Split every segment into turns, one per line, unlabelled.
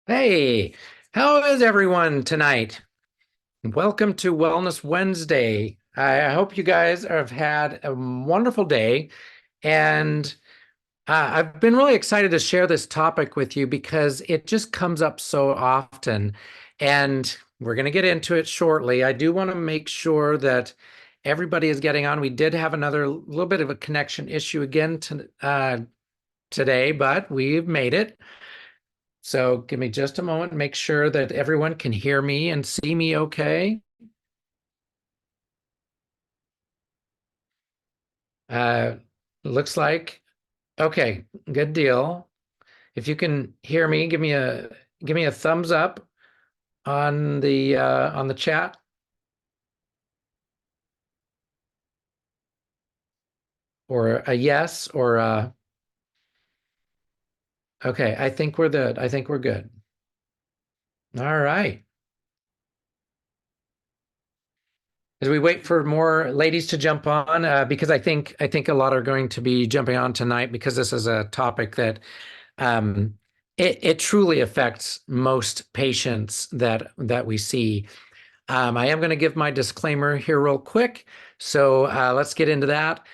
Hey, how is everyone tonight? Welcome to Wellness Wednesday. I hope you guys have had a wonderful day. And I've been really excited to share this topic with you because it just comes up so often. And we're going to get into it shortly. I do want to make sure that everybody is getting on. We did have another little bit of a connection issue again today, but we've made it. So give me just a moment, make sure that everyone can hear me and see me okay. Uh, looks like, okay, good deal. If you can hear me, give me a thumbs up on the chat, or a yes, or okay, I think we're good. I think we're good. All right. As we wait for more ladies to jump on, because I think a lot are going to be jumping on tonight because this is a topic that um, it truly affects most patients that we see. I am going to give my disclaimer here real quick, so let's get into that.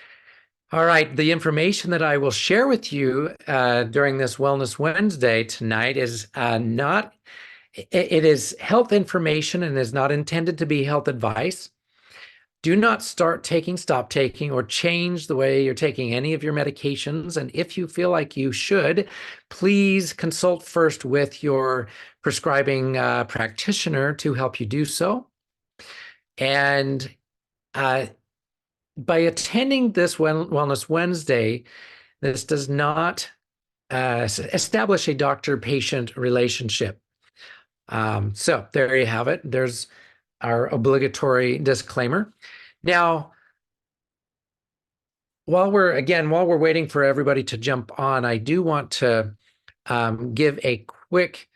All right, the information that I will share with you during this Wellness Wednesday tonight is not. It is health information and is not intended to be health advice. Do not start taking, stop taking, or change the way you're taking any of your medications. And if you feel like you should, please consult first with your prescribing practitioner to help you do so. And uh, by attending this Wellness Wednesday, this does not establish a doctor-patient relationship. So there you have it. There's our obligatory disclaimer. Now, while we're waiting for everybody to jump on, I do want to give a quick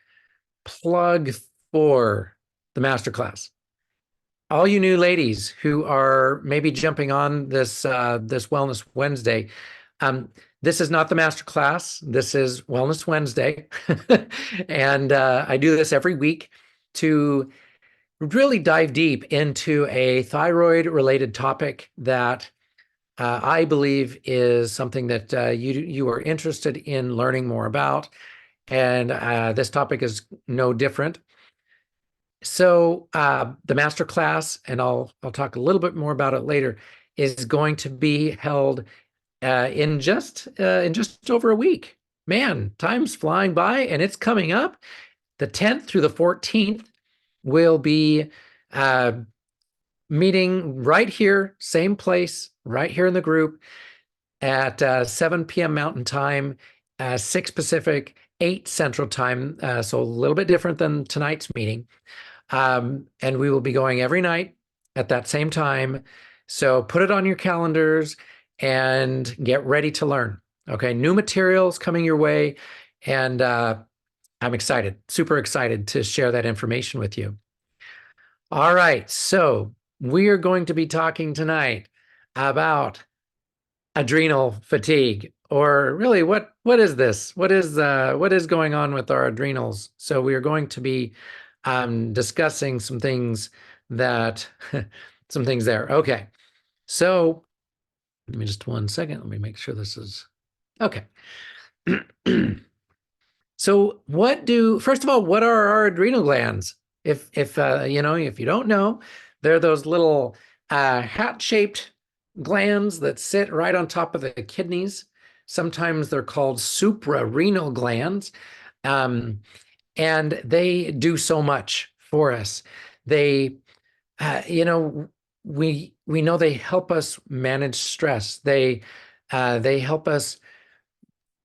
plug for the masterclass. All you new ladies who are maybe jumping on this Wellness Wednesday, um, this is not the masterclass. This is Wellness Wednesday, and I do this every week to really dive deep into a thyroid-related topic that I believe is something that you are interested in learning more about, and this topic is no different. So the master class, and I'll talk a little bit more about it later, is going to be held in just over a week. Man, time's flying by, and it's coming up. The 10th through the 14th will be uh, meeting right here, same place, right here in the group at 7 p.m. Mountain Time, 6 Pacific, 8 Central Time. So a little bit different than tonight's meeting. And we will be going every night at that same time. So put it on your calendars and get ready to learn. Okay, new materials coming your way. And I'm excited, super excited to share that information with you. All right, so we are going to be talking tonight about adrenal fatigue, or really what is this? What is going on with our adrenals? So we are going to be discussing some things that some things there. Okay. So let me just 1 second. Let me make sure this is okay. So first of all, what are our adrenal glands? If you don't know, they're those little hat-shaped glands that sit right on top of the kidneys. Sometimes they're called suprarenal glands. Um, and they do so much for us. They, you know, we know they help us manage stress. They help us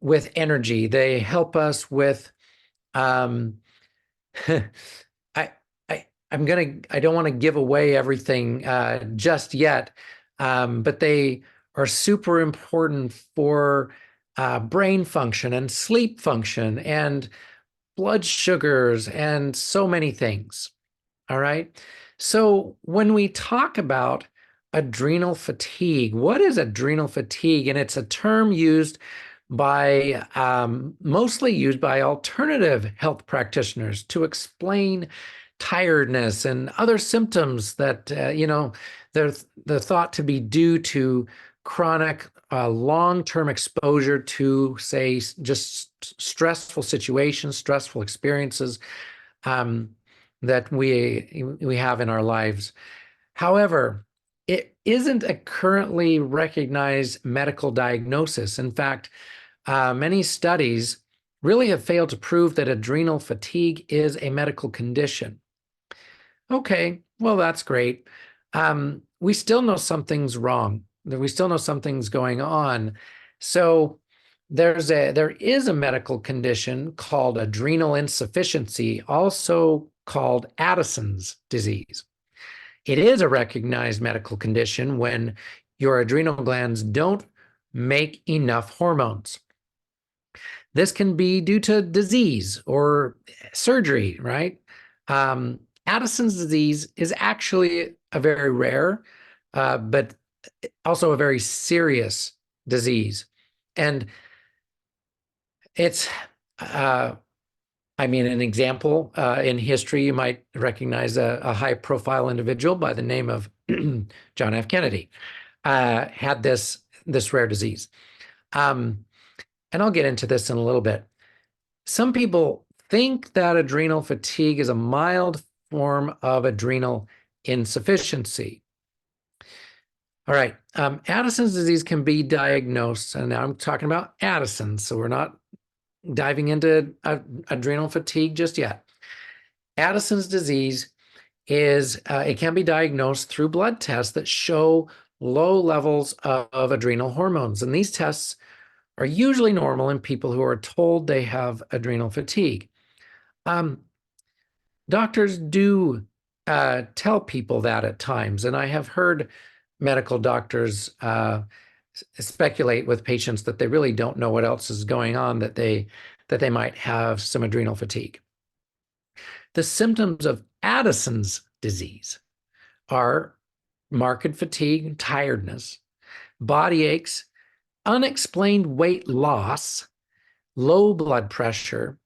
with energy. They help us with um, I I don't want to give away everything just yet, but they are super important for brain function and sleep function and blood sugars and so many things. All right. So when we talk about adrenal fatigue, what is adrenal fatigue? And it's a term used by mostly used by alternative health practitioners to explain tiredness and other symptoms that they're thought to be due to chronic long-term exposure to, say, just stressful situations, stressful experiences um, that we have in our lives. However, it isn't a currently recognized medical diagnosis. In fact, many studies really have failed to prove that adrenal fatigue is a medical condition. Okay, well, that's great. We still know something's wrong. We still know something's going on. So there is a medical condition called adrenal insufficiency, also called Addison's disease. It is a recognized medical condition when your adrenal glands don't make enough hormones. This can be due to disease or surgery, right? Addison's disease is actually a very rare, but also a very serious disease. And it's, an example in history, you might recognize a high-profile individual by the name of John F. Kennedy, had this rare disease. And I'll get into this in a little bit. Some people think that adrenal fatigue is a mild form of adrenal insufficiency. All right, Addison's disease can be diagnosed, and now I'm talking about Addison's, so we're not diving into adrenal fatigue just yet. Addison's disease is, it can be diagnosed through blood tests that show low levels of adrenal hormones. And these tests are usually normal in people who are told they have adrenal fatigue. Doctors do tell people that at times, and I have heard medical doctors speculate with patients that they really don't know what else is going on, that they might have some adrenal fatigue. The symptoms of Addison's disease are marked fatigue, tiredness, body aches, unexplained weight loss, low blood pressure,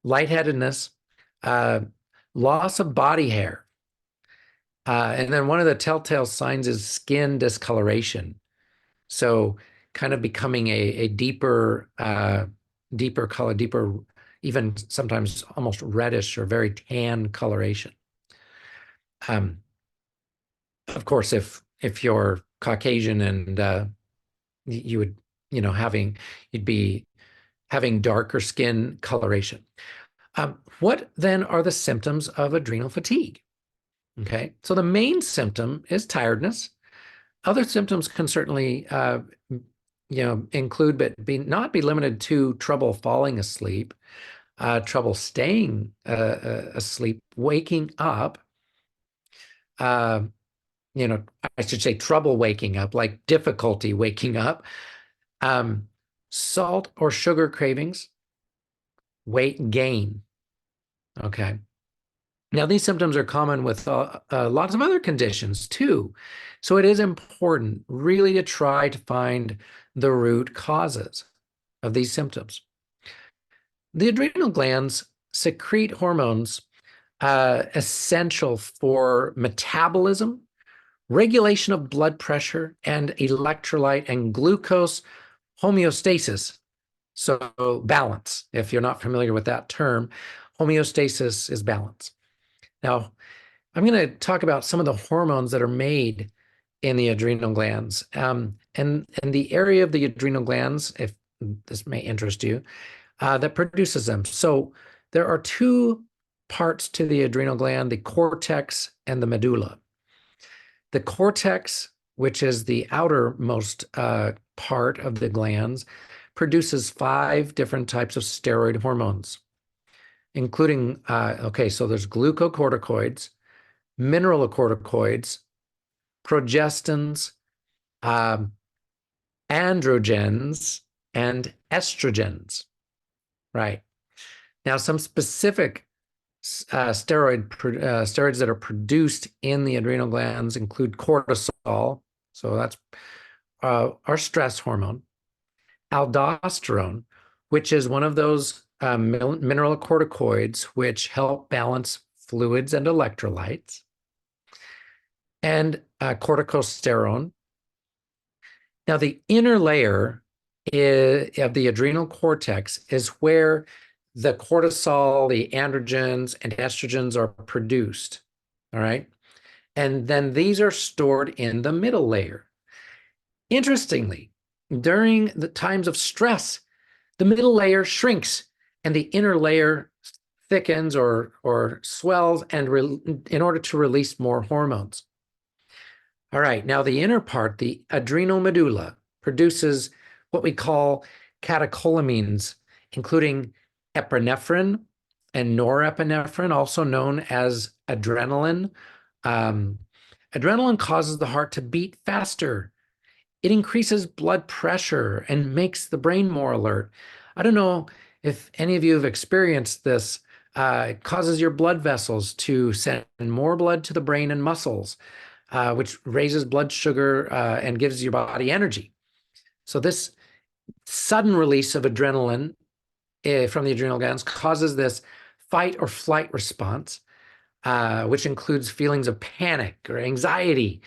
lightheadedness, loss of body hair. And then one of the telltale signs is skin discoloration. So kind of becoming a deeper color, deeper, even sometimes almost reddish or very tan coloration. Of course, if you're Caucasian and you would, you'd be having darker skin coloration. What then are the symptoms of adrenal fatigue? Okay, so the main symptom is tiredness. Other symptoms can certainly, include, but not be limited to trouble falling asleep, trouble staying asleep, waking up. I should say trouble waking up, like difficulty waking up. Salt or sugar cravings, weight gain. Okay. Now, these symptoms are common with lots of other conditions too. So it is important really to try to find the root causes of these symptoms. The adrenal glands secrete hormones essential for metabolism, regulation of blood pressure, and electrolyte and glucose homeostasis. So balance, if you're not familiar with that term, homeostasis is balance. Now, I'm going to talk about some of the hormones that are made in the adrenal glands. And the area of the adrenal glands, if this may interest you, that produces them. So there are two parts to the adrenal gland, the cortex and the medulla. The cortex, which is the outermost part of the glands, produces 5 different types of steroid hormones, including, so there's glucocorticoids, mineralocorticoids, progestins, androgens, and estrogens. Right. Now, some specific steroids that are produced in the adrenal glands include cortisol. So that's our stress hormone. aldosterone, which is one of those mineral corticoids which help balance fluids and electrolytes, and corticosterone. Now, the inner layer of the adrenal cortex is where the cortisol, the androgens, and estrogens are produced. All right. And then these are stored in the middle layer. Interestingly, during the times of stress, the middle layer shrinks and the inner layer thickens or swells and in order to release more hormones. All right, now the inner part, the adrenal medulla, produces what we call catecholamines, including epinephrine and norepinephrine, also known as adrenaline. Um, Adrenaline causes the heart to beat faster. It increases blood pressure and makes the brain more alert. I don't know if any of you have experienced this. It causes your blood vessels to send more blood to the brain and muscles, which raises blood sugar and gives your body energy. So this sudden release of adrenaline from the adrenal glands causes this fight or flight response, which includes feelings of panic or anxiety,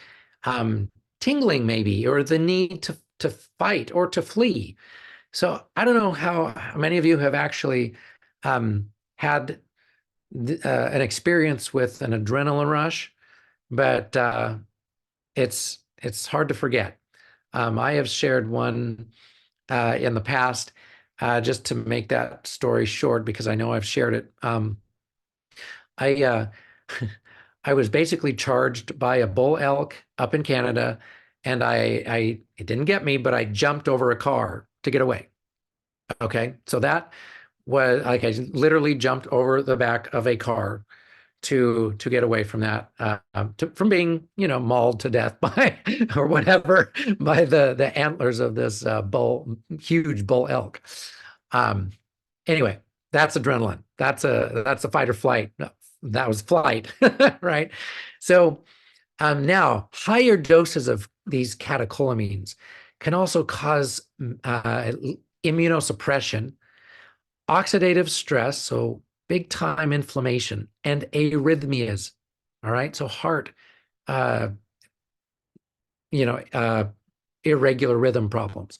tingling maybe, or the need to fight or to flee. So I don't know how many of you have actually had an experience with an adrenaline rush, but it's hard to forget. I have shared one in the past, just to make that story short, because I know I've shared it. I I was basically charged by a bull elk up in Canada, and it didn't get me, but I jumped over a car to get away. Okay, so that was like I literally jumped over the back of a car to get away from that, from being mauled to death by or whatever by the antlers of this huge bull elk. Um, anyway, that's adrenaline. That's a fight or flight. No, that was flight, right? So now higher doses of these catecholamines can also cause immunosuppression, oxidative stress, so big time inflammation, and arrhythmias. All right, so heart, uh, irregular rhythm problems.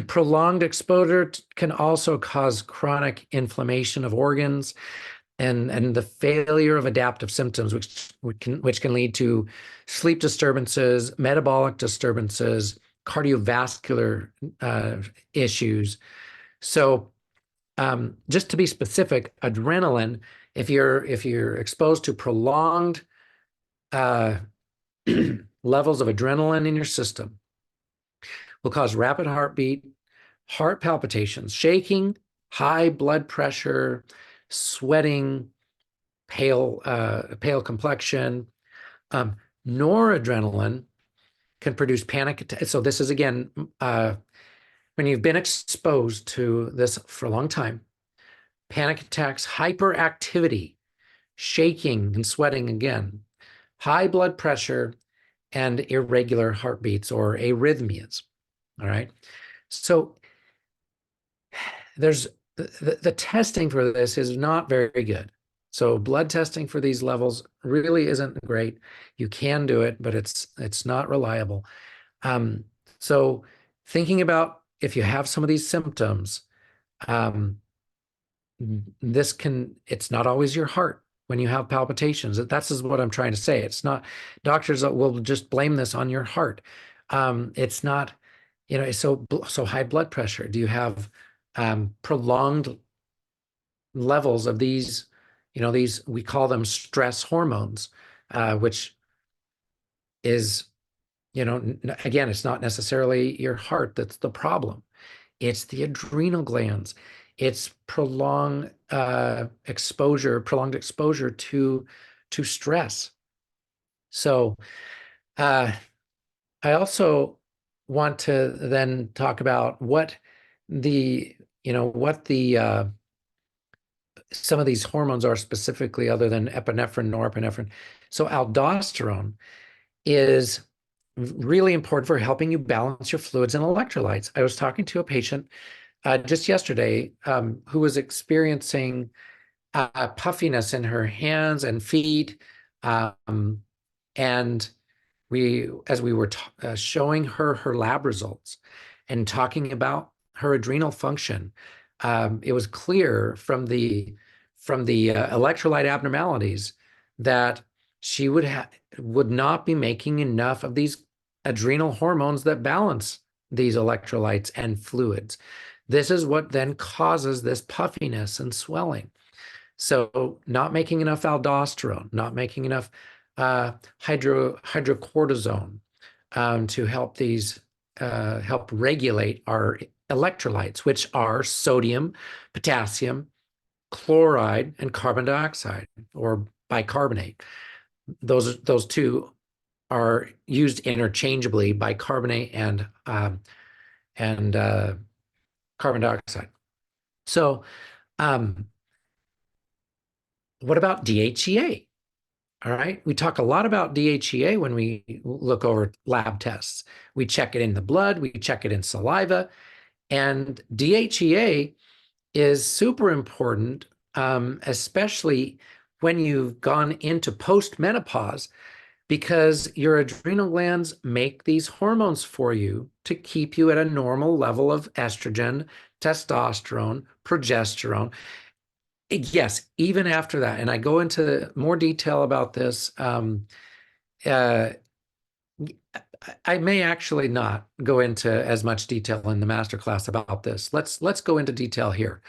Prolonged exposure can also cause chronic inflammation of organs and the failure of adaptive symptoms, which can lead to sleep disturbances, metabolic disturbances, cardiovascular issues. So just to be specific, adrenaline, if you're exposed to prolonged levels of adrenaline in your system, will cause rapid heartbeat, heart palpitations, shaking, high blood pressure, sweating, pale complexion. Noradrenaline can produce panic attacks. So this is again, when you've been exposed to this for a long time, panic attacks, hyperactivity, shaking and sweating again, high blood pressure, and irregular heartbeats or arrhythmias. All right. So there's the testing for this is not very good. So blood testing for these levels really isn't great. You can do it, but it's not reliable. So thinking about if you have some of these symptoms, it's not always your heart when you have palpitations. That's what I'm trying to say. It's not, doctors will just blame this on your heart. It's not, so high blood pressure. Do you have prolonged levels of these, we call them stress hormones, which is, again, it's not necessarily your heart that's the problem. It's the adrenal glands. It's prolonged exposure to stress. So I also want to then talk about what some of these hormones are specifically, other than epinephrine, norepinephrine. So aldosterone is really important for helping you balance your fluids and electrolytes. I was talking to a patient just yesterday who was experiencing puffiness in her hands and feet. And as we were showing her lab results and talking about her adrenal function, it was clear from the electrolyte abnormalities that she would not be making enough of these adrenal hormones that balance these electrolytes and fluids. This is what then causes this puffiness and swelling. So not making enough aldosterone, not making enough hydrocortisone to help regulate our electrolytes, which are sodium, potassium, chloride, and carbon dioxide, or bicarbonate. Those two are used interchangeably, bicarbonate and carbon dioxide. So what about DHEA? All right. We talk a lot about DHEA when we look over lab tests. We check it in the blood, we check it in saliva, and DHEA is super important, especially when you've gone into postmenopause, because your adrenal glands make these hormones for you to keep you at a normal level of estrogen, testosterone, progesterone. Yes, even after that, and I go into more detail about this. I may actually not go into as much detail in the masterclass about this. Let's go into detail here.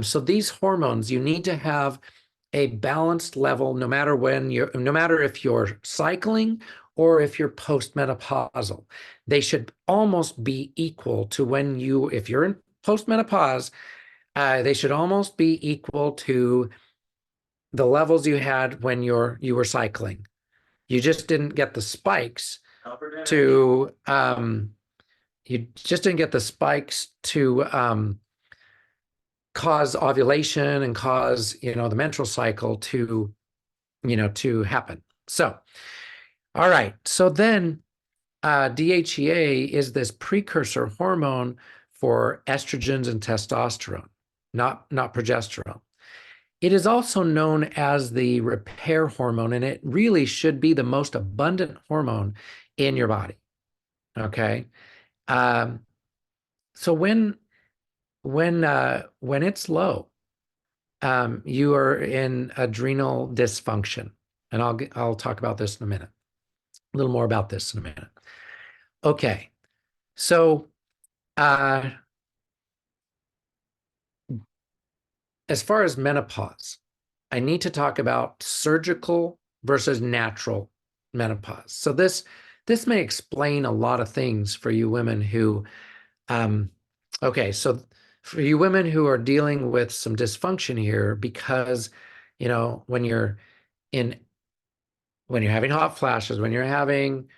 So these hormones, you need to have a balanced level, no matter if you're cycling or if you're postmenopausal. They should almost be equal to if you're in postmenopause. They should almost be equal to the levels you had when you were cycling. You just didn't get the spikes to cause ovulation and cause the menstrual cycle to happen. So, all right. So then DHEA is this precursor hormone for estrogens and testosterone, not progesterone. It is also known as the repair hormone, and it really should be the most abundant hormone in your body. Okay. So when it's low, you are in adrenal dysfunction, and I'll talk about this in a minute. A little more about this in a minute. Okay. So as far as menopause, I need to talk about surgical versus natural menopause. So this may explain a lot of things for you women who, okay, so for you women who are dealing with some dysfunction here, because, when you're having hot flashes, when you're having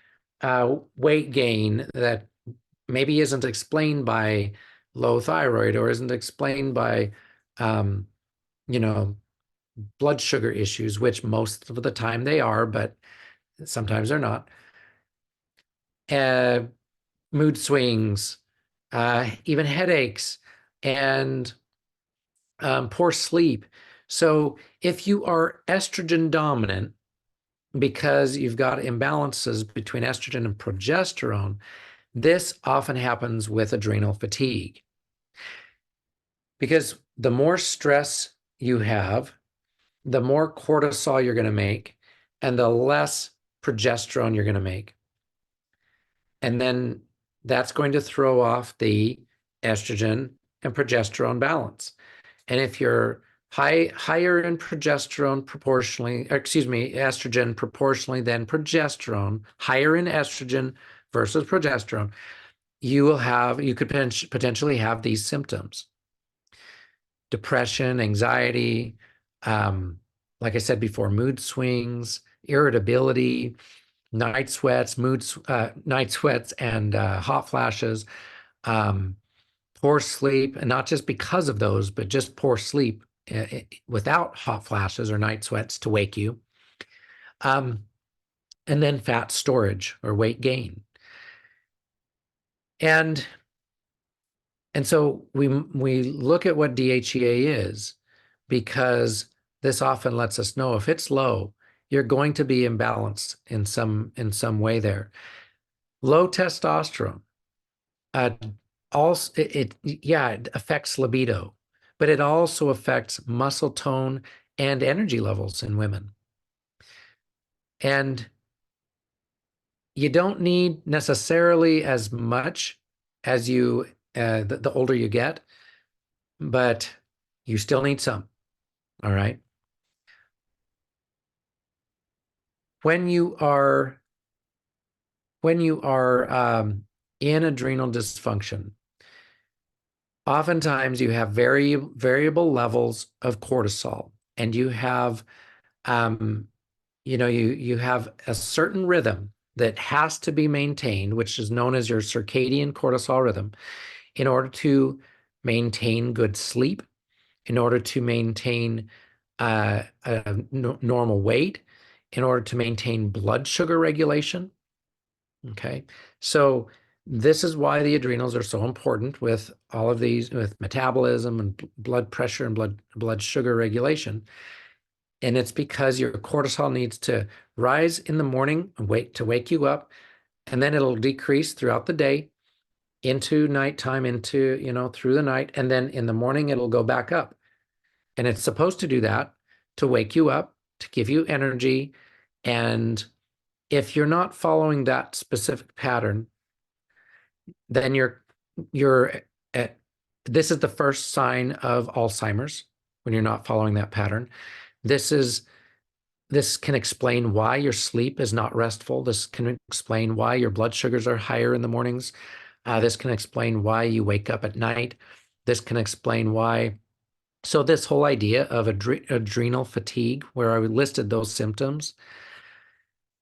weight gain that maybe isn't explained by low thyroid or isn't explained by, blood sugar issues, which most of the time they are, but sometimes they're not. Mood swings, even headaches, and poor sleep. So if you are estrogen dominant, because you've got imbalances between estrogen and progesterone, this often happens with adrenal fatigue. Because the more stress you have, the more cortisol you're going to make, and the less progesterone you're going to make. And then that's going to throw off the estrogen and progesterone balance. And if you're higher in estrogen proportionally than progesterone, higher in estrogen versus progesterone, you could potentially have these symptoms: depression, anxiety, like I said before, mood swings, irritability, night sweats and hot flashes, poor sleep, and not just because of those, but just poor sleep without hot flashes or night sweats to wake you. and then fat storage or weight gain. And so we look at what DHEA is, because this often lets us know if it's low, you're going to be imbalanced in some way there. Low testosterone, also it affects libido, but it also affects muscle tone and energy levels in women. And you don't need necessarily as much as you the older you get, but you still need some. All right. When you are in adrenal dysfunction, oftentimes you have very variable levels of cortisol, and you have you have a certain rhythm that has to be maintained, which is known as your circadian cortisol rhythm, in order to maintain good sleep, in order to maintain a normal weight, in order to maintain blood sugar regulation. Okay, so this is why the adrenals are so important with all of these, with metabolism and blood pressure and blood sugar regulation. And it's because your cortisol needs to rise in the morning and wake you up, and then it'll decrease throughout the day into nighttime, into, through the night, and then in the morning it'll go back up. And it's supposed to do that to wake you up, to give you energy. And if you're not following that specific pattern, then you're at, this is the first sign of Alzheimer's, when you're not following that pattern. This can explain why your sleep is not restful. This can explain why your blood sugars are higher in the mornings. This can explain why you wake up at night. This can explain why. So this whole idea of adrenal fatigue, where I listed those symptoms,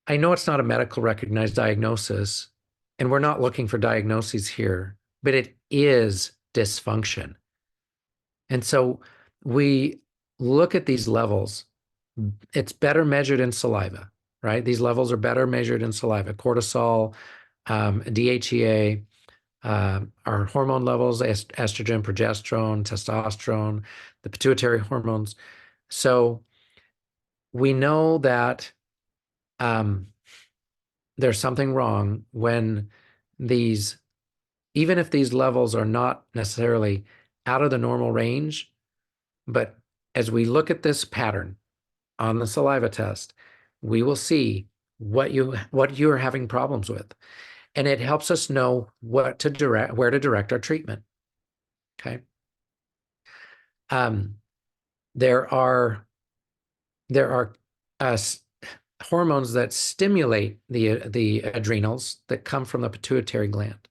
I know it's not a medical recognized diagnosis, and we're not looking for diagnoses here, but it is dysfunction. And so we look at these levels. It's better measured in saliva, right? These levels are better measured in saliva. Cortisol, DHEA, our hormone levels, estrogen, progesterone, testosterone, the pituitary hormones. So we know that there's something wrong when even if these levels are not necessarily out of the normal range, but as we look at this pattern on the saliva test, we will see what you are having problems with. And it helps us know where to direct our treatment. Okay. There are hormones that stimulate the adrenals that come from the pituitary gland.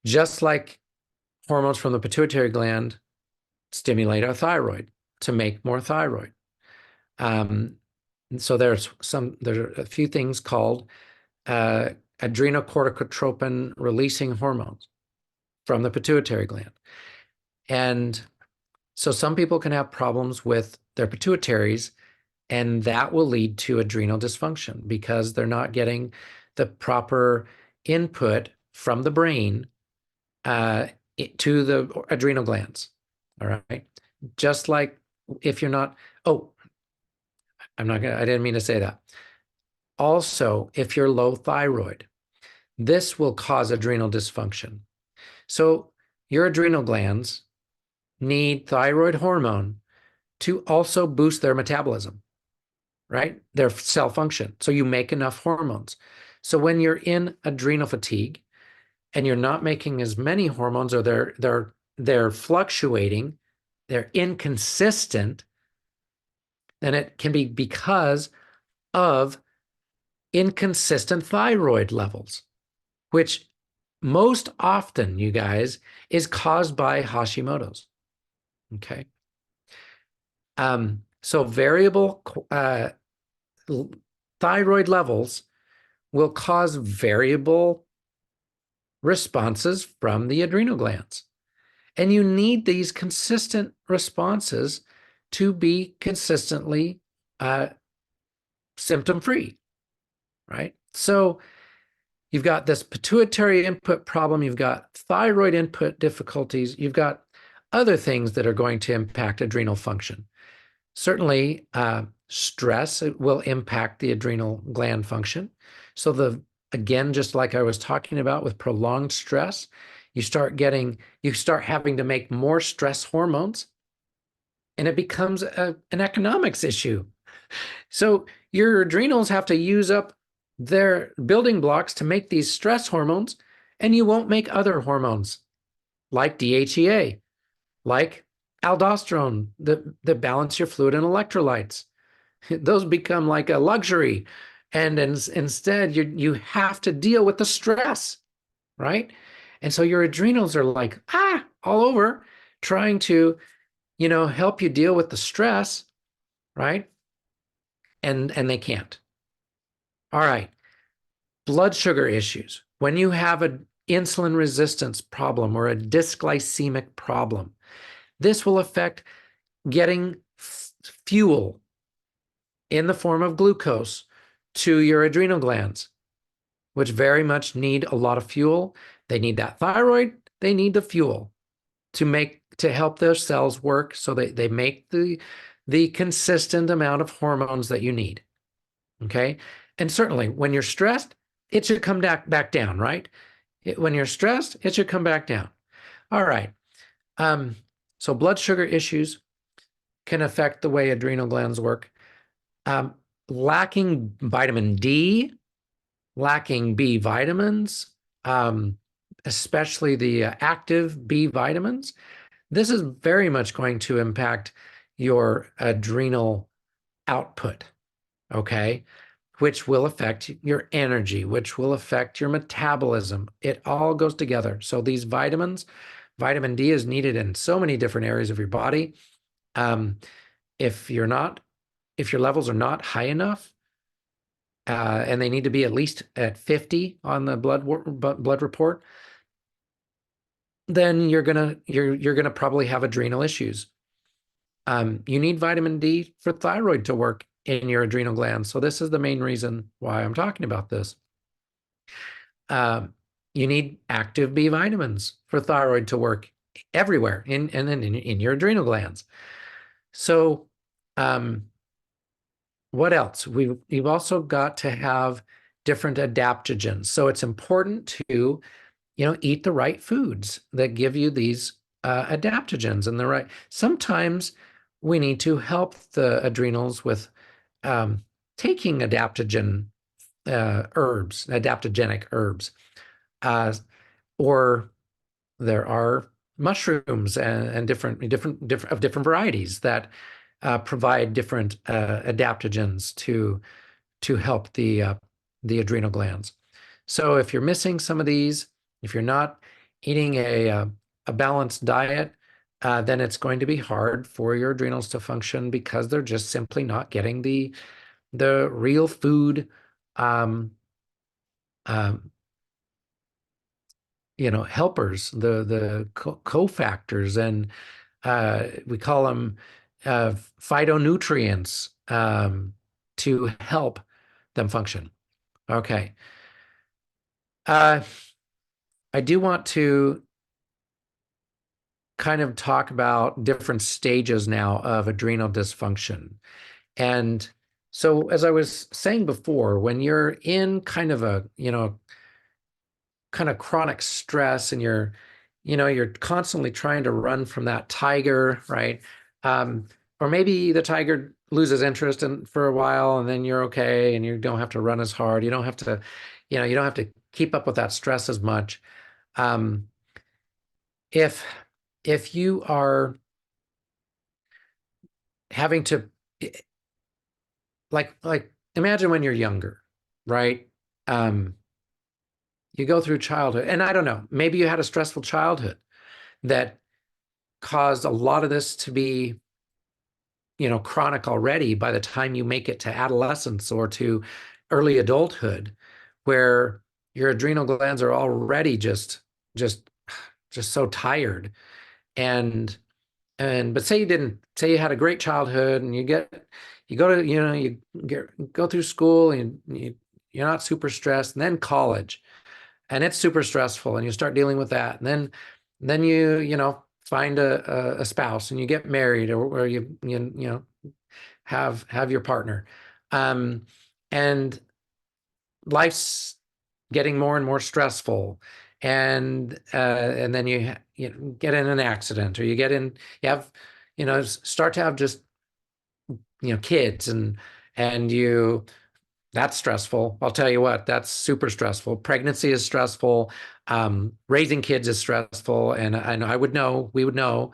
Just like hormones from the pituitary gland stimulate our thyroid to make more thyroid. So there are a few things called adrenocorticotropin releasing hormones from the pituitary gland. And so some people can have problems with their pituitaries, and that will lead to adrenal dysfunction because they're not getting the proper input from the brain to the adrenal glands. All right. Just like if you're not, I didn't mean to say that. Also, if you're low thyroid, this will cause adrenal dysfunction. So your adrenal glands need thyroid hormone to also boost their metabolism, right? Their cell function. So you make enough hormones. So when you're in adrenal fatigue and you're not making as many hormones, or they're fluctuating, they're inconsistent, then it can be because of inconsistent thyroid levels, which most often, you guys, is caused by Hashimoto's. Okay. So variable thyroid levels will cause variable responses from the adrenal glands. And you need these consistent responses to be consistently symptom-free. right? So you've got this pituitary input problem, you've got thyroid input difficulties, you've got other things that are going to impact adrenal function. Certainly, stress will impact the adrenal gland function. So again, just like I was talking about with prolonged stress, you start having to make more stress hormones, and it becomes an economics issue. So your adrenals have to use up their building blocks to make these stress hormones, and you won't make other hormones like DHEA, like aldosterone that balance your fluid and electrolytes. Those become like a luxury. And instead, you have to deal with the stress, right? And so your adrenals are like, all over trying to, help you deal with the stress, right? And they can't. All right. Blood sugar issues. When you have an insulin resistance problem or a dysglycemic problem, this will affect getting fuel in the form of glucose to your adrenal glands, which very much need a lot of fuel. They need that thyroid. They need the fuel to help their cells work so they make the consistent amount of hormones that you need. Okay. And certainly when you're stressed, it should come back down, right? When you're stressed, it should come back down. All right. So blood sugar issues can affect the way adrenal glands work. Lacking vitamin D, lacking B vitamins, especially the active B vitamins, this is very much going to impact your adrenal output, okay? Which will affect your energy, which will affect your metabolism. It all goes together. So these vitamins, vitamin D is needed in so many different areas of your body. If your levels are not high enough, and they need to be at least at 50 on the blood report, then you're gonna probably have adrenal issues. You need vitamin D for thyroid to work in your adrenal glands. So this is the main reason why I'm talking about this. You need active B vitamins for thyroid to work everywhere in your adrenal glands. So what else? We've also got to have different adaptogens. So it's important to, eat the right foods that give you these adaptogens and the right. Sometimes we need to help the adrenals with taking adaptogenic herbs, or there are mushrooms and different varieties that provide different adaptogens to help the adrenal glands. So if you're missing some of these, if you're not eating a balanced diet, then it's going to be hard for your adrenals to function because they're just simply not getting the real food, helpers, the cofactors, and we call them phytonutrients to help them function. Okay. I do want to kind of talk about different stages now of adrenal dysfunction. And so, as I was saying before, when you're in kind of a, kind of chronic stress and you're constantly trying to run from that tiger, right? Or maybe the tiger loses interest for a while and then you're okay and you don't have to run as hard. You don't have to, you don't have to keep up with that stress as much. If you are having to, like imagine when you're younger, right? You go through childhood, and I don't know, maybe you had a stressful childhood that caused a lot of this to be, chronic already by the time you make it to adolescence or to early adulthood, where your adrenal glands are already just so tired. But say you had a great childhood and you go through school and you you're not super stressed, and then college, and it's super stressful, and you start dealing with that, and then you find a spouse, and you get married, or you have your partner, um, and life's getting more and more stressful, and then you get in an accident, or you have start to have just kids, and you that's stressful. I'll tell you what, that's super stressful. Pregnancy is stressful. Raising kids is stressful, and I would know, we would know,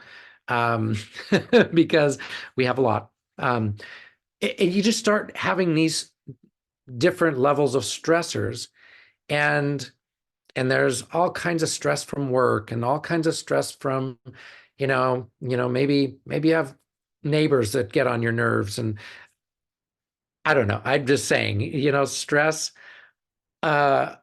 um, because we have a lot. And you just start having these different levels of stressors, and there's all kinds of stress from work, and all kinds of stress from, maybe you have neighbors that get on your nerves, and I don't know. I'm just saying, stress uh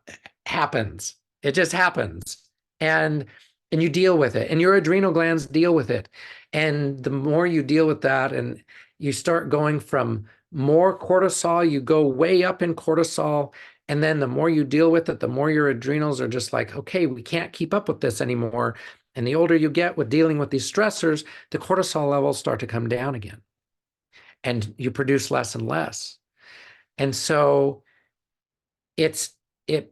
happens. It just happens. And you deal with it, and your adrenal glands deal with it. And the more you deal with that, and you start going from more cortisol, you go way up in cortisol, and then the more you deal with it, the more your adrenals are just like, okay, we can't keep up with this anymore. And the older you get with dealing with these stressors, the cortisol levels start to come down again, and you produce less and less. And so it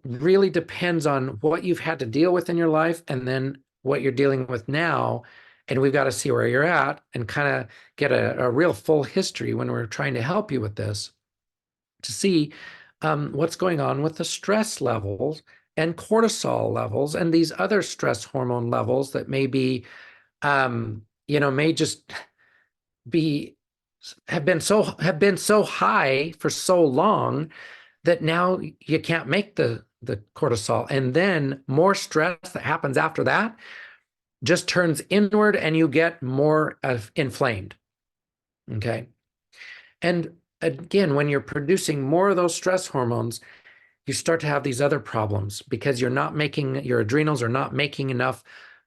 really depends on what you've had to deal with in your life, and then what you're dealing with now. And we've got to see where you're at, and kind of get a real full history when we're trying to help you with this, to see what's going on with the stress levels and cortisol levels and these other stress hormone levels that may just be have been so high for so long that now you can't make the cortisol, and then more stress that happens after that just turns inward, and you get more inflamed. Okay. And again, when you're producing more of those stress hormones, you start to have these other problems, because your adrenals are not making enough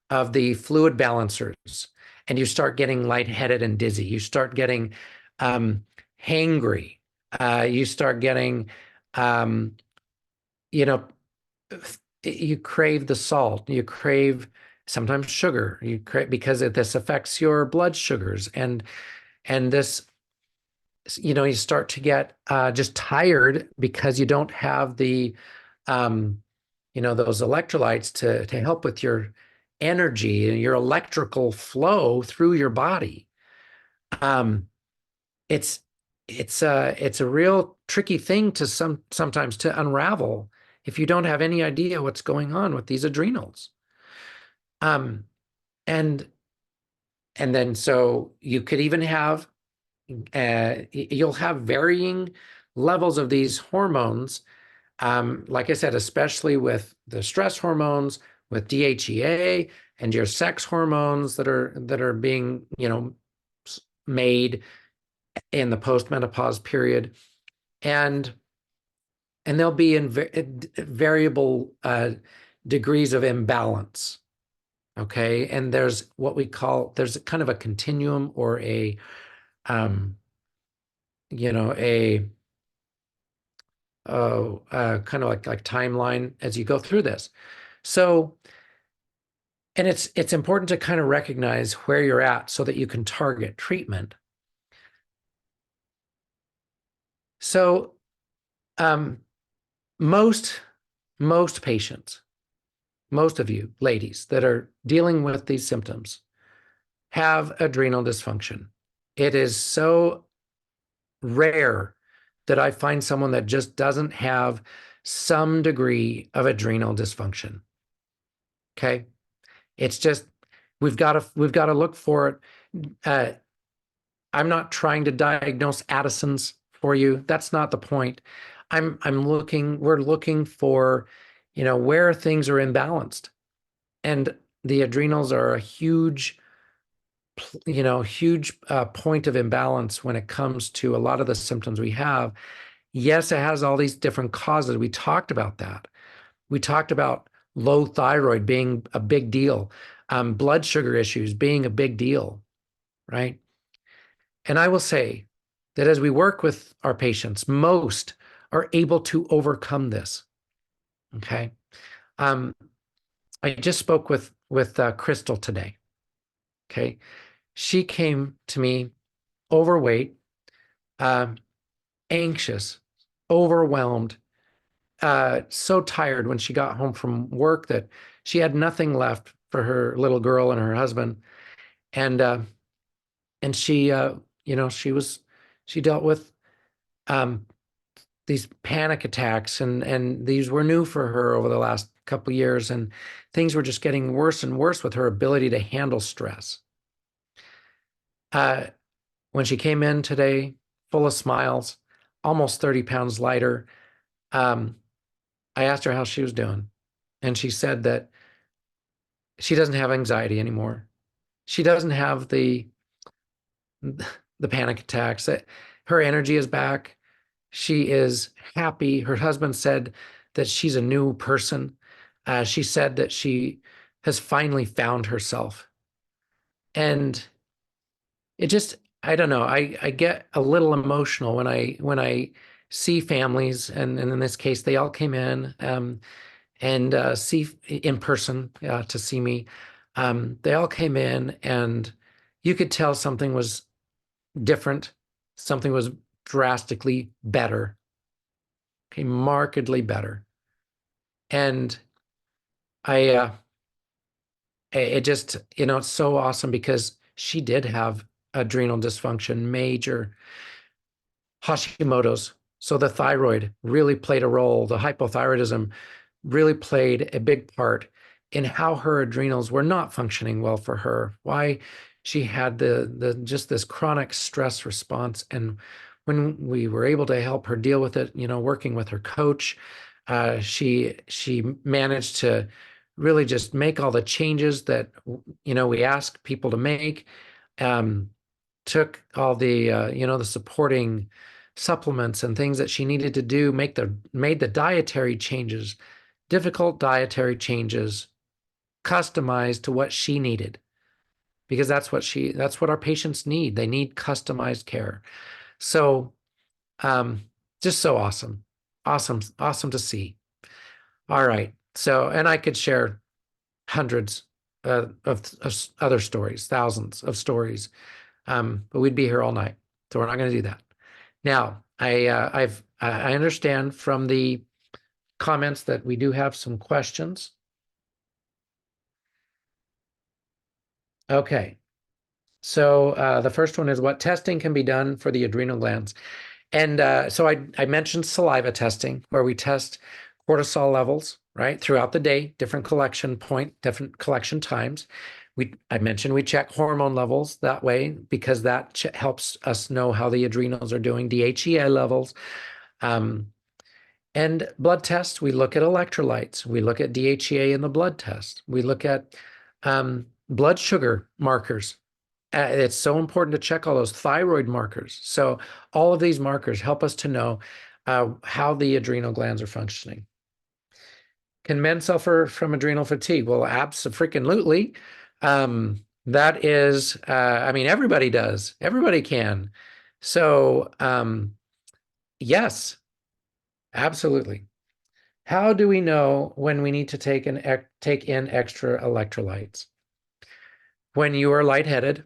of the fluid balancers, and you start getting lightheaded and dizzy. You start getting hangry. You start getting, um, you know, you crave the salt. You crave sometimes sugar. You crave, because this affects your blood sugars, and this, you start to get just tired, because you don't have the those electrolytes to help with your energy and your electrical flow through your body. Um, it's it's a real tricky thing to sometimes to unravel if you don't have any idea what's going on with these adrenals. Um, and then so you could even have you'll have varying levels of these hormones. Like I said, especially with the stress hormones, with DHEA, and your sex hormones that are being made in the postmenopause period, and they'll be in variable degrees of imbalance. Okay, and there's kind of a continuum, or a a kind of like timeline as you go through this. So, and it's important to kind of recognize where you're at, so that you can target treatment. So, most patients, most of you ladies that are dealing with these symptoms, have adrenal dysfunction. It is so rare that I find someone that just doesn't have some degree of adrenal dysfunction. Okay. It's just, we've got to look for it. I'm not trying to diagnose Addison's for you. That's not the point. We're looking for, where things are imbalanced. And the adrenals are a huge point of imbalance when it comes to a lot of the symptoms we have. Yes, it has all these different causes. We talked about that. We talked about low thyroid being a big deal, blood sugar issues being a big deal, right? And I will say that as we work with our patients, most are able to overcome this. Okay. Um, I just spoke with Crystal today. Okay. She came to me overweight, um, anxious, overwhelmed, so tired when she got home from work that she had nothing left for her little girl and her husband. And and she she dealt with um these panic attacks, and these were new for her over the last couple of years, and things were just getting worse and worse with her ability to handle stress. Uh, when she came in today, full of smiles, almost 30 pounds lighter, um, I asked her how she was doing, and she said that she doesn't have anxiety anymore. She doesn't have the panic attacks. Her energy is back. She is happy. Her husband said that she's a new person. She said that she has finally found herself. And it just, I don't know, I get a little emotional when I see families, and in this case, they all came in and see in person to see me. They all came in, and you could tell something was different, something was drastically better, okay, markedly better. And I, it just, it's so awesome because she did have adrenal dysfunction, major Hashimoto's. So the thyroid really played a role. The hypothyroidism really played a big part in how her adrenals were not functioning well for her, why she had the just this chronic stress response. And when we were able to help her deal with it, working with her coach, she managed to really just make all the changes that we ask people to make. Um, Took all the the supporting supplements and things that she needed to do, made the dietary changes, difficult dietary changes, customized to what she needed, because that's what our patients need. They need customized care. So um just so awesome. Awesome to see. All right. So, and I could share hundreds of other stories, thousands of stories, but we'd be here all night, so we're not going to do that. Now, I understand from the comments that we do have some questions. Okay, so the first one is, what testing can be done for the adrenal glands? And so I mentioned saliva testing, where we test cortisol levels, right, throughout the day, different collection times. I mentioned we check hormone levels that way because that helps us know how the adrenals are doing, DHEA levels. Um, and blood tests, we look at electrolytes. We look at DHEA in the blood test. We look at blood sugar markers. It's so important to check all those thyroid markers. So all of these markers help us to know how the adrenal glands are functioning. Can men suffer from adrenal fatigue? Well, absolutely. That is, I mean, everybody does. Everybody can. So, yes, absolutely. How do we know when we need to take in extra electrolytes? When you are lightheaded,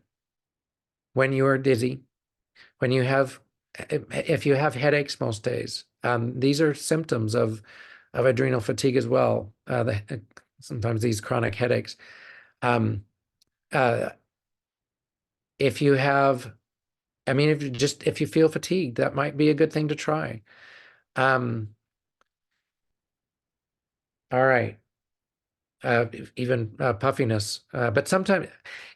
when you are dizzy, when you have, if you have headaches most days, these are symptoms of adrenal fatigue as well. Sometimes these chronic headaches. Um, uh, if you have, I mean, if you feel fatigued, that might be a good thing to try. Um, all right. Even puffiness, but sometimes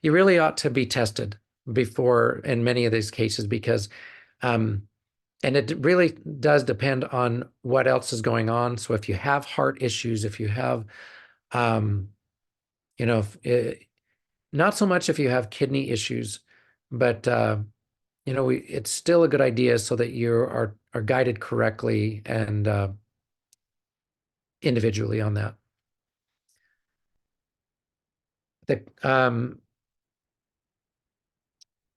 you really ought to be tested before in many of these cases, because um, and it really does depend on what else is going on. So if you have heart issues, if you have um, not so much if you have kidney issues, but it's still a good idea so that you are guided correctly and individually on that. The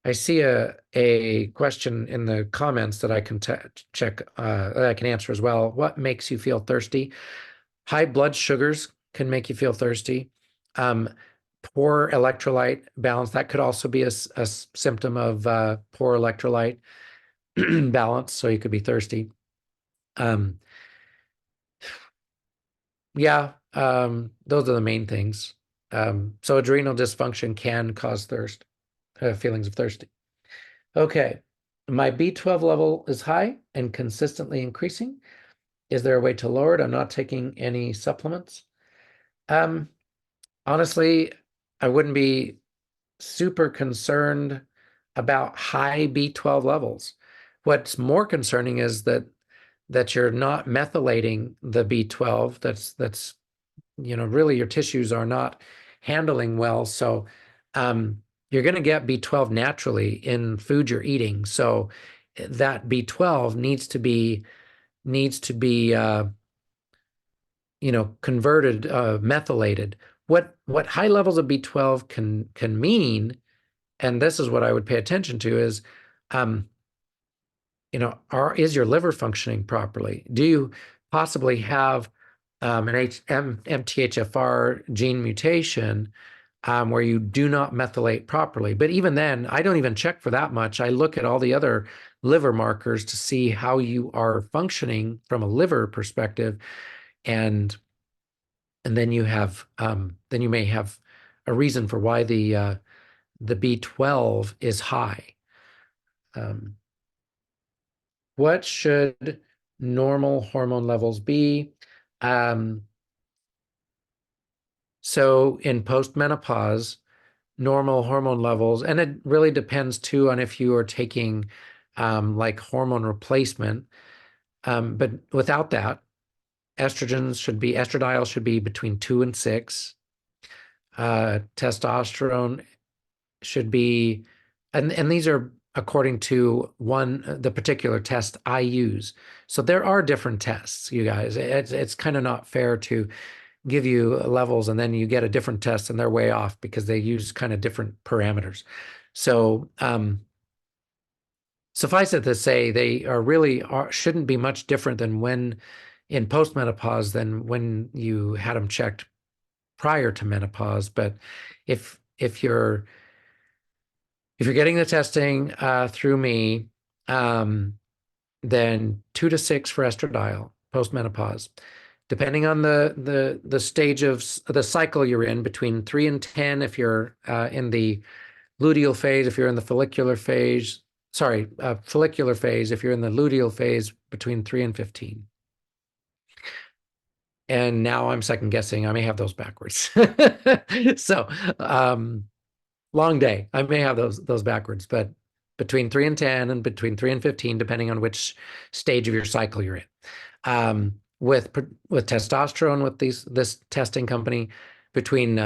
I see a question in the comments that I can check that I can answer as well. What makes you feel thirsty? High blood sugars can make you feel thirsty. Um, Poor electrolyte balance, that could also be a symptom of poor electrolyte balance, so you could be thirsty. Um, yeah, those are the main things. So adrenal dysfunction can cause thirst, feelings of thirsty. Okay, my B12 level is high and consistently increasing. Is there a way to lower it? I'm not taking any supplements. Um, Honestly, I wouldn't be super concerned about high B12 levels. What's more concerning is that you're not methylating the B12. That's really your tissues are not handling well. So you're going to get B12 naturally in food you're eating. So that B12 needs to be converted, methylated. What high levels of B12 can mean, and this is what I would pay attention to, is um, is your liver functioning properly? Do you possibly have MTHFR gene mutation where you do not methylate properly? But even then, I don't even check for that much. I look at all the other liver markers to see how you are functioning from a liver perspective, and then you may have a reason for why the B12 is high. Um, What should normal hormone levels be? Um, so in postmenopause, normal hormone levels, and it really depends too on if you are taking like hormone replacement. But without that, estradiol should be between 2 and 6. Testosterone should be, and these are according to the particular test I use. So there are different tests, you guys. It's kind of not fair to give you levels and then you get a different test and they're way off because they use kind of different parameters. So suffice it to say, they shouldn't be much different than when in postmenopause than when you had them checked prior to menopause. But if you're getting the testing through me, then 2 to 6 for estradiol postmenopause. Depending on the stage of the cycle you're in, between 3 and 10 if you're in the luteal phase, if you're in the follicular phase, follicular phase, if you're in the luteal phase, between 3 and 15. And now I'm second guessing. I may have those backwards. So long day. I may have those backwards, but between 3 and 10 and between 3 and 15, depending on which stage of your cycle you're in. With testosterone, with this testing company, between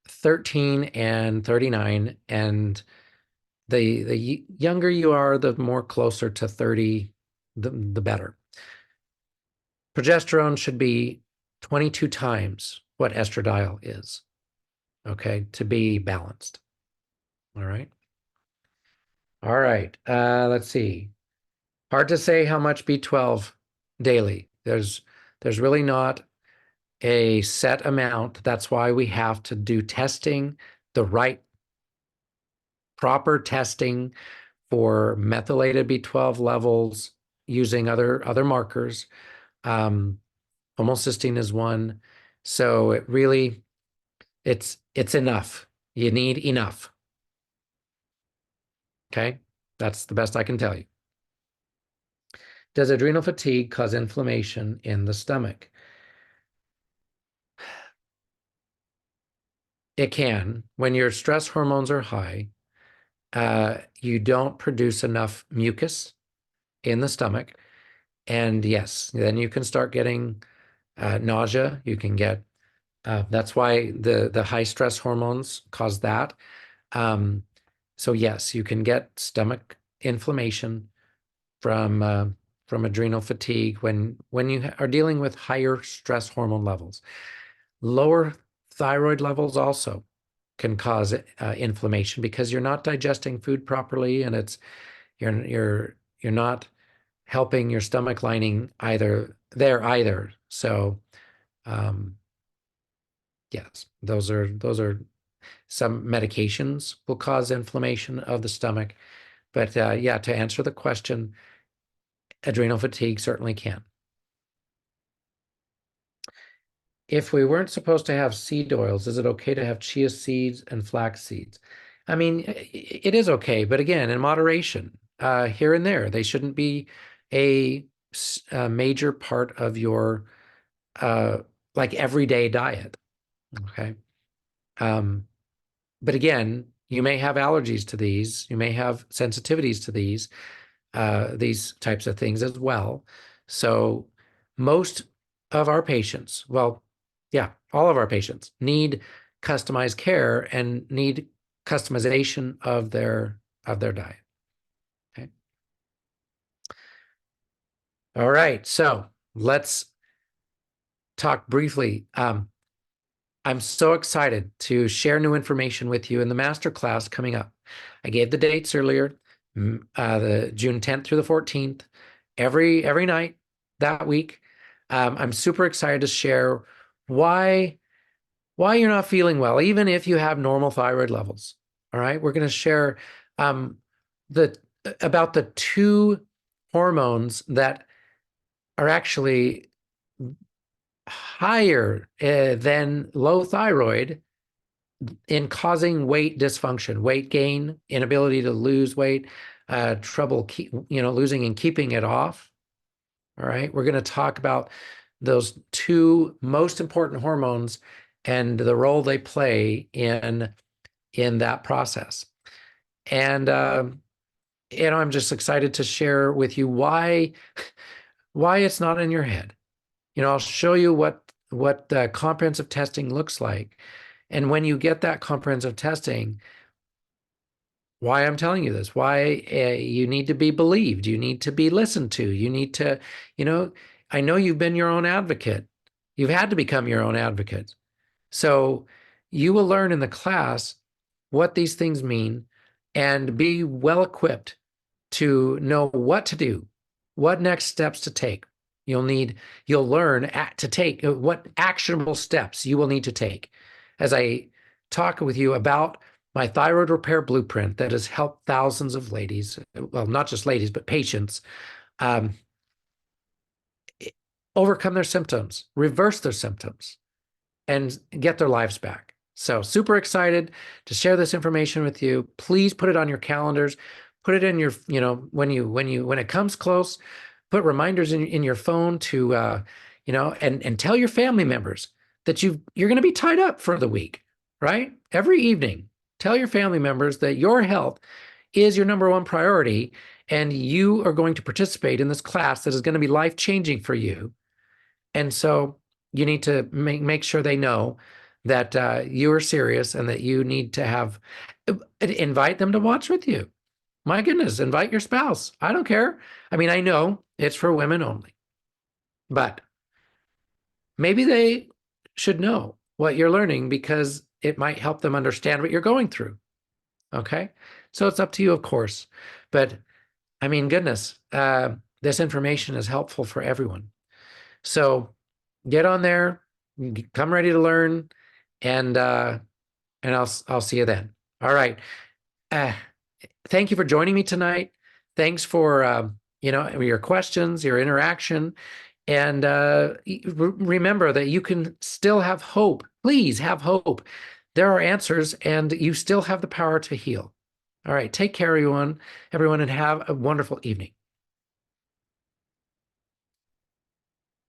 13 and 39, and the younger you are, the more closer to 30, the better. Progesterone should be 22 times what estradiol is, okay, to be balanced. All right. All right. Let's see. Hard to say how much B12 daily. There's really not a set amount. That's why we have to do testing, the right proper testing for methylated B12 levels using other markers. Homocysteine is one. So it's enough. You need enough. Okay? That's the best I can tell you. Does adrenal fatigue cause inflammation in the stomach? It can. When your stress hormones are high, you don't produce enough mucus in the stomach. And yes, then you can start getting nausea. You can get, that's why the high stress hormones cause that. So yes, you can get stomach inflammation from adrenal fatigue when you are dealing with higher stress hormone levels. Lower thyroid levels also can cause inflammation because you're not digesting food properly, and you're not helping your stomach lining either. So, yes, those are some medications will cause inflammation of the stomach. But yeah, to answer the question, adrenal fatigue certainly can. If we weren't supposed to have seed oils, is it okay to have chia seeds and flax seeds? I mean, it is okay, but again, in moderation, here and there. They shouldn't be a major part of your like everyday diet. Okay. But again, you may have allergies to these, you may have sensitivities to these types of things as well. So most of our patients, well, yeah, all of our patients need customized care and need customization of their diet. Okay. All right. So let's talk briefly. I'm so excited to share new information with you in the master class coming up. I gave the dates earlier, the June 10th through the 14th, every night that week. I'm super excited to share why you're not feeling well, even if you have normal thyroid levels. All right, we're going to share the about the two hormones that are actually higher than low thyroid in causing weight dysfunction, weight gain, inability to lose weight, trouble losing and keeping it off. All right, we're going to talk about those two most important hormones and the role they play in that process. And I'm just excited to share with you why it's not in your head. I'll show you what comprehensive testing looks like. And when you get that comprehensive testing, why I'm telling you this, why you need to be believed, you need to be listened to, you need to, I know you've been your own advocate. You've had to become your own advocate. So you will learn in the class what these things mean and be well equipped to know what to do, what next steps to take. You'll learn to take what actionable steps you will need to take as I talk with you about my thyroid repair blueprint that has helped thousands of ladies, well, not just ladies, but patients, overcome their symptoms, reverse their symptoms, and get their lives back. So super excited to share this information with you. Please put it on your calendars. Put it in your, when it comes close, put reminders in your phone to, and tell your family members that you're going to be tied up for the week, right? Every evening, tell your family members that your health is your number one priority, and you are going to participate in this class that is going to be life-changing for you. And so you need to make sure they know that you are serious and that you need to invite them to watch with you. My goodness, invite your spouse. I don't care. I mean, I know it's for women only, but maybe they should know what you're learning because it might help them understand what you're going through. Okay. So it's up to you, of course. But I mean, goodness, this information is helpful for everyone. So get on there, come ready to learn, and I'll see you then. All right. Thank you for joining me tonight. Thanks for your questions, your interaction, and remember that you can still have hope. Please have hope. There are answers, and you still have the power to heal. All right. Take care, everyone, and have a wonderful evening.